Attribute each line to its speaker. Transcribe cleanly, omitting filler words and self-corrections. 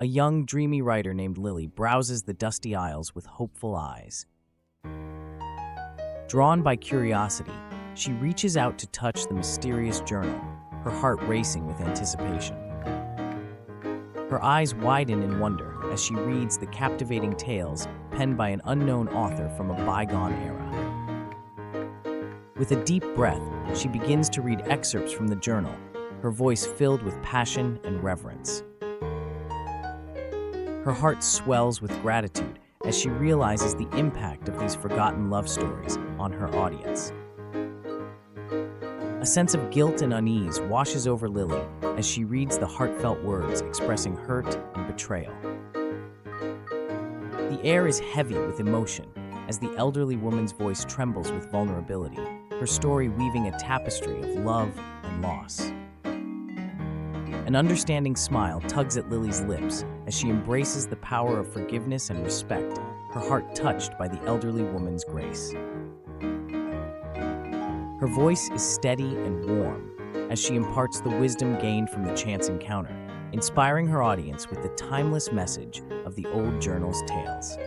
Speaker 1: A young, dreamy writer named Lily browses the dusty aisles with hopeful eyes. Drawn by curiosity, she reaches out to touch the mysterious journal, her heart racing with anticipation. Her eyes widen in wonder as she reads the captivating tales penned by an unknown author from a bygone era. With a deep breath, she begins to read excerpts from the journal, her voice filled with passion and reverence. Her heart swells with gratitude as she realizes the impact of these forgotten love stories on her audience. A sense of guilt and unease washes over Lily as she reads the heartfelt words expressing hurt and betrayal. The air is heavy with emotion as the elderly woman's voice trembles with vulnerability, her story weaving a tapestry of love and loss. An understanding smile tugs at Lily's lips as she embraces the power of forgiveness and respect, her heart touched by the elderly woman's grace. Her voice is steady and warm as she imparts the wisdom gained from the chance encounter, inspiring her audience with the timeless message of the old journal's tales.